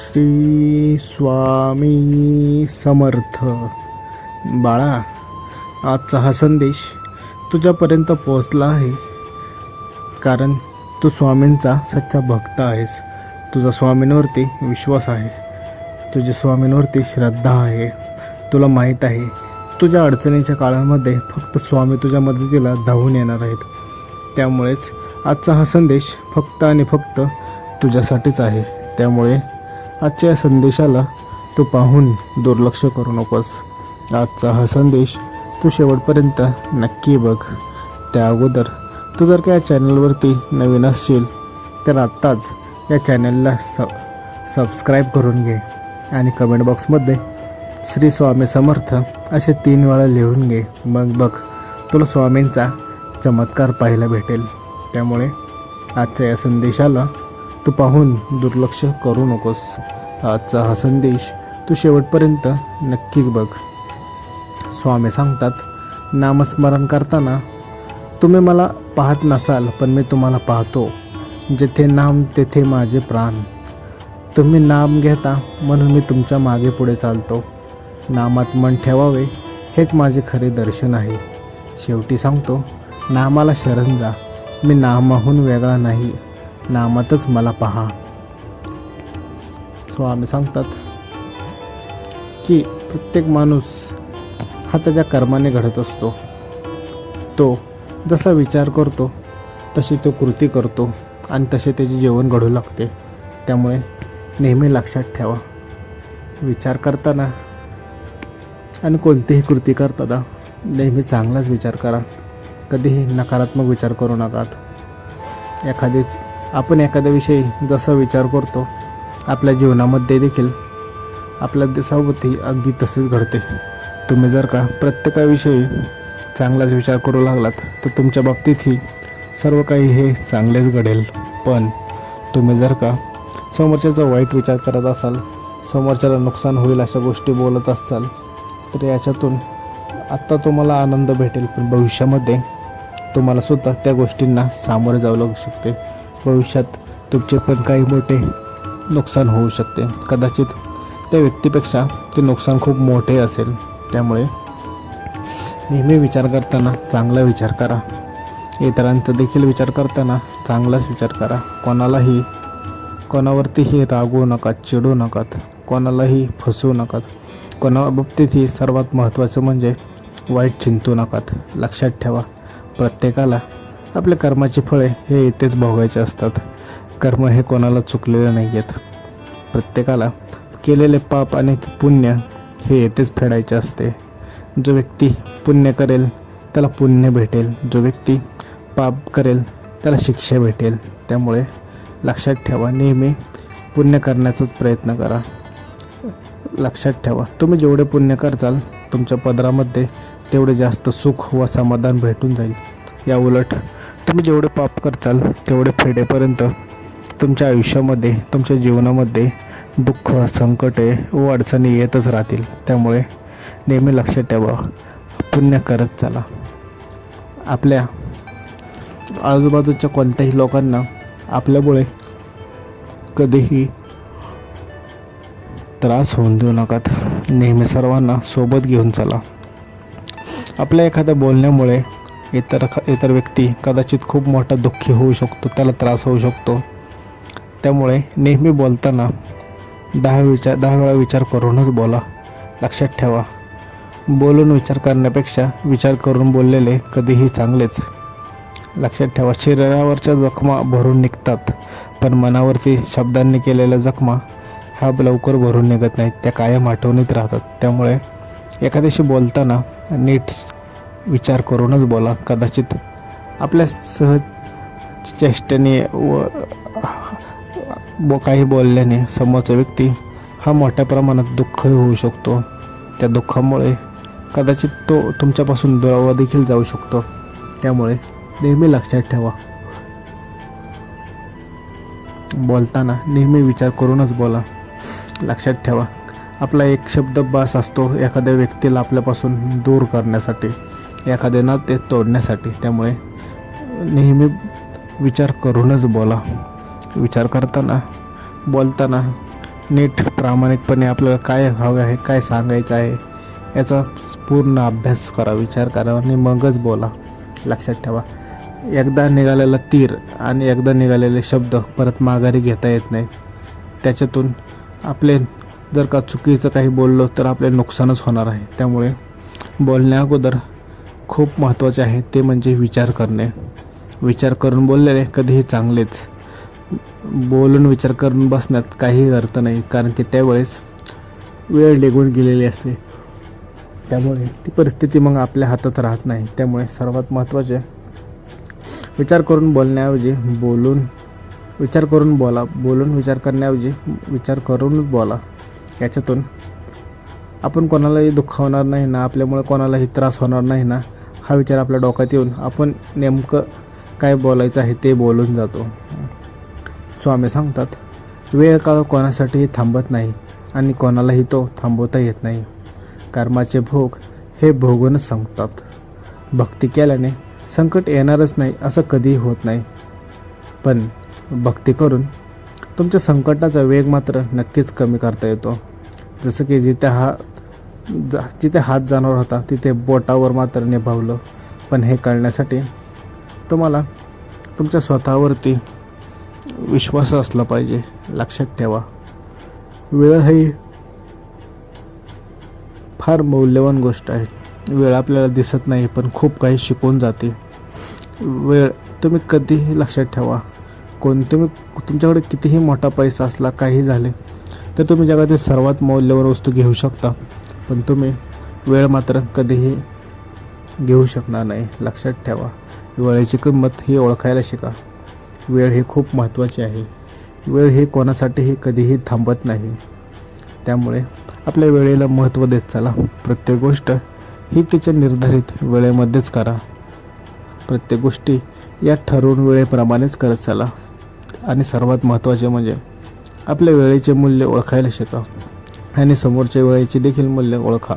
श्री स्वामी समर्थ. बाळा, आजचा हा संदेश तुझ्यापर्यंत पोहोचला आहे कारण तू स्वामींचा सच्चा भक्त आहेस. तुझा स्वामींवरती विश्वास आहे, तुझी स्वामींवरती श्रद्धा आहे. तुला माहीत आहे तुझ्या अडचणीच्या काळामध्ये फक्त स्वामी तुझ्या मदतीला धावून येणार आहेत. त्यामुळेच आजचा हा संदेश फक्त आणि फक्त तुझ्यासाठीच आहे. त्यामुळे आजच्या या संदेशाला तू पाहून दुर्लक्ष करू नकोस. आजचा हा संदेश तू शेवटपर्यंत नक्की बघ. त्या अगोदर तू जर का या चॅनलवरती नवीन असशील तर आत्ताच या चॅनलला सबस्क्राईब करून घे आणि कमेंट बॉक्समध्ये श्री स्वामी समर्थ असे 3 वेळा लिहून घे. मग बघ, तुला स्वामींचा चमत्कार पाहायला भेटेल. त्यामुळे आजच्या या संदेशाला तू पाहून दुर्लक्ष करू नकोस. आजचा हा संदेश तू शेवटपर्यंत नक्की बघ. स्वामी सांगतात, नामस्मरण करताना तुम्ही मला पाहत नसाल पण मी तुम्हाला पाहतो. जेथे नाम तेथे माझे प्राण. तुम्ही नाम घेता म्हणून मी तुमच्या मागे पुढे चालतो. नामात मन ठेवावे हेच माझे खरे दर्शन आहे. शेवटी सांगतो, नामाला शरण जा. मी नामाहून वेगळा नाही, नामातच मला पहा. स्वामी सांगतात की प्रत्येक माणूस हा त्याच्या कर्माने घडत असतो. तो जसा विचार करतो तशी तो कृती करतो आणि तसे त्याचे जीवन घडू लागते. त्यामुळे नेहमी लक्षात ठेवा, विचार करताना आणि कोणतीही कृती करताना नेहमी चांगलाच विचार करा. कधीही नकारात्मक विचार करू नका. आपण एखाद्याविषयी जसा विचार करतो आपल्या जीवनामध्ये देखील आपल्या देशाभोवती अगदी तसेच घडते. तुम्ही जर का प्रत्येकाविषयी चांगलाच विचार करू लागलात तर तुमच्या बाबतीतही सर्व काही हे चांगलेच घडेल. पण तुम्ही जर का समोरच्याचा वाईट विचार करत असाल, समोरच्याला नुकसान होईल अशा गोष्टी बोलत असाल तर याच्यातून आत्ता तुम्हाला आनंद भेटेल पण भविष्यामध्ये तुम्हाला सुद्धा त्या गोष्टींना सामोरे जावं लागू शकते. भविष्यात तुमचे पण काही मोठे नुकसान होऊ शकते. कदाचित त्या व्यक्तीपेक्षा ते नुकसान खूप मोठे असेल. त्यामुळे नेहमी विचार करताना चांगला विचार करा. इतरांचा देखील विचार करताना चांगलाच विचार करा. कोणावरतीही रागवू नका, चिडू नकात, कोणालाही फसवू नकात. कोणाबाबतीतही सर्वात महत्त्वाचं म्हणजे वाईट चिंतू नकात. लक्षात ठेवा, प्रत्येकाला आपल्या कर्माची फळे हे इथेच भोगायचे असतात. कर्म हे कोणाला चुकलेले नाही आहेत. प्रत्येकाला केलेले पाप आणि पुण्य हे येथेच फेडायचे असते. जो व्यक्ती पुण्य करेल त्याला पुण्य भेटेल, जो व्यक्ती पाप करेल त्याला शिक्षा भेटेल. त्यामुळे लक्षात ठेवा, नेहमी पुण्य करण्याचाच प्रयत्न करा. लक्षात ठेवा, तुम्ही जेवढे पुण्य करचाल तुमच्या पदरामध्ये तेवढे जास्त सुख व समाधान भेटून जाईल. या उलट तुम्ही जेवढे पाप करचाल तेवढे फेडेपर्यंत तुमच्या आयुष्यामध्ये, तुमच्या जीवनामध्ये दुःख, संकटे व अडचणी येतच राहतील. त्यामुळे नेहमी लक्षात ठेवा, पुण्य करत चला. आपल्या आजूबाजूच्या कोणत्याही लोकांना आपल्यामुळे कधीही त्रास होऊन देऊ नकात. नेहमी सर्वांना सोबत घेऊन चला. आपल्या एखाद्या बोलण्यामुळे इतर व्यक्ती कदाचित खूप मोठा दुःखी होऊ शकतो, त्याला त्रास होऊ शकतो. त्यामुळे नेहमी बोलताना 10 वेळा विचार करूनच बोला. लक्षात ठेवा, बोलून विचार करण्यापेक्षा विचार करून बोललेले कधीही चांगलेच. लक्षात ठेवा, शरीरावरच्या जखमा भरून निघतात पण मनावरती शब्दांनी केलेल्या जखमा ह्या लवकर भरून निघत नाहीत, त्या कायम आठवणीत राहतात. त्यामुळे एखाद्याशी बोलताना नीट विचार करूनच बोला. कदाचित आपल्या सहज चेष्टेने व काही बोलल्याने समोरचा व्यक्ती हा मोठ्या प्रमाणात दुःख होऊ शकतो. त्या दुःखामुळे कदाचित तो तुमच्यापासून दुरावा देखील जाऊ शकतो. त्यामुळे नेहमी लक्षात ठेवा, बोलताना नेहमी विचार करूनच बोला. लक्षात ठेवा, आपला एक शब्द बास असतो एखाद्या व्यक्तीला आपल्यापासून दूर करण्यासाठी, एखादे नाते तोडण्यासाठी. त्यामुळे नेहमी विचार करूनच बोला. विचार करताना, बोलताना नीट प्रामाणिकपणे आपल्याला काय हवं आहे, काय सांगायचं आहे याचा पूर्ण अभ्यास करा, विचार करा आणि मगच बोला. लक्षात ठेवा, एकदा निघालेला तीर आणि एकदा निघालेले शब्द परत माघारी घेता येत नाही. त्याच्यातून आपले जर का चुकीचं काही बोललो तर आपले नुकसानच होणार आहे. त्यामुळे बोलण्या अगोदर खूप महत्त्वाचे आहे ते म्हणजे विचार करणे. विचार करून बोललेले कधीही चांगलेच. बोलून विचार करून बसण्यात काही अर्थ नाही, कारण की त्यावेळेस वेळ निघून गेलेली असते. त्यामुळे ती परिस्थिती मग आपल्या हातात राहत नाही. त्यामुळे सर्वात महत्त्वाचे विचार करून बोलण्याऐवजी विचार करून बोला. बोलून विचार करण्याऐवजी विचार करूनच बोला. याच्यातून आपण कोणालाही दुखावणार नाही ना, आपल्यामुळे कोणालाही त्रास होणार नाही ना, हा विचार आपल्या डोक्यात येऊन आपण नेमकं काय बोलायचं आहे ते बोलून जातो. स्वामी सांगतात, वेळ काळ कोणासाठीही थांबत नाही आणि कोणालाही तो थांबवता येत नाही. कर्माचे भोग हे भोगूनच संपतात. भक्ती केल्याने संकट येणारच नाही असं कधीही होत नाही, पण भक्ती करून तुमच्या संकटाचा वेग मात्र नक्कीच कमी करता येतो. जसं की जिथे हात जाणार होता तिथे बोटावर मात्र निभावलं. पण हे कळण्यासाठी तुम्हाला तुमच्या स्वतःवरती विश्वास असला पाहिजे. लक्षात ठेवा, वेळ ही फार मौल्यवान गोष्ट आहे. वेळ आपल्याला दिसत नाही पण खूप काही शिकवून जाते. वेळ तुम्ही कधीही लक्षात ठेवा, तुमच्याकडे कितीही मोठा पैसा असला, काही झाले तर तुम्ही जगातील सर्वात मौल्यवान वस्तू घेऊ शकता, पण तुम्ही वेळ मात्र कधीही घेऊ शकणार नाही. लक्षात ठेवा, वेळेची किंमत ही ओळखायला शिका. वेळ ही खूप महत्त्वाची आहे. वेळ ही कोणासाठीही कधीही थांबत नाही. त्यामुळे आपल्या वेळेला महत्त्व देत चला. प्रत्येक गोष्ट ही तिच्या निर्धारित वेळेमध्येच करा. प्रत्येक गोष्टी या ठरवून वेळेप्रमाणेच करत चला. आणि सर्वात महत्त्वाचे म्हणजे आपल्या वेळेचे मूल्य ओळखायला शिका आणि समोरच्या वेळेचे देखील मूल्य ओळखा.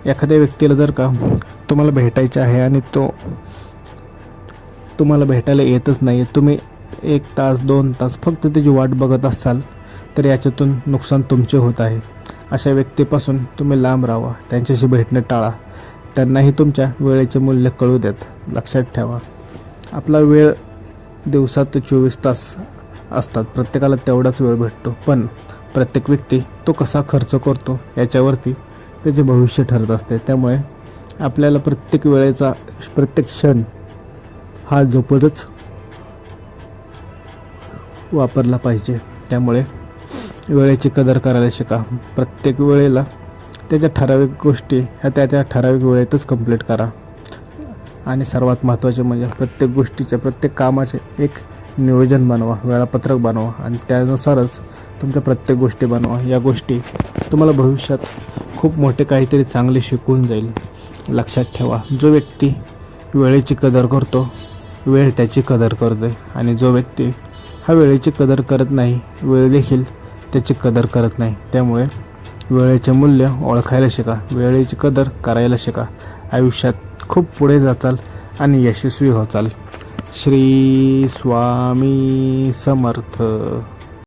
एखाद्या व्यक्तीला जर का तुम्हाला भेटायचे आहे आणि तो तुम्हाला भेटायला येतच नाही, तुम्ही 1 तास 2 तास फक्त त्याची वाट बघत असाल तर याच्यातून नुकसान तुमचे होत आहे. अशा व्यक्तीपासून तुम्ही लांब राहा, त्यांच्याशी भेटणं टाळा. त्यांनाही तुमच्या वेळेचे मूल्य कळू देत. लक्षात ठेवा, आपला वेळ दिवसात 24 तास असतात, प्रत्येकाला तेवढाच वेळ भेटतो, पण प्रत्येक व्यक्ती तो कसा खर्च करतो याच्यावरती त्याचे भविष्य ठरत असते. त्यामुळे आपल्याला प्रत्येक वेळेचा प्रत्येक क्षण हा जपूनच वापरला पाहिजे. त्यामुळे वेळेची कदर करायला शिका. प्रत्येक वेळेला त्याच्या ठराविक गोष्टी ह्या त्या ठराविक वेळेतच कंप्लीट करा. आणि सर्वात महत्त्वाचे म्हणजे प्रत्येक गोष्टीचे, प्रत्येक कामाचे एक नियोजन बनवा, वेळापत्रक बनवा आणि त्यानुसारच तुमच्या प्रत्येक गोष्टी बनवा. या गोष्टी तुम्हाला भविष्यात खूप मोठे काहीतरी चांगले शिकवून जाईल. लक्षात ठेवा, जो व्यक्ती वेळेची कदर करतो, वेळ त्याची कदर करते. आणि जो व्यक्ती हा वेळेची कदर करत नाही, वेळ देखील त्याची कदर करत नाही. त्यामुळे वेळेचे मूल्य ओळखायला शिका, वेळेची कदर करायला शिका. आयुष्यात खूप पुढे जाचाल आणि यशस्वी होचाल. श्री स्वामी समर्थ.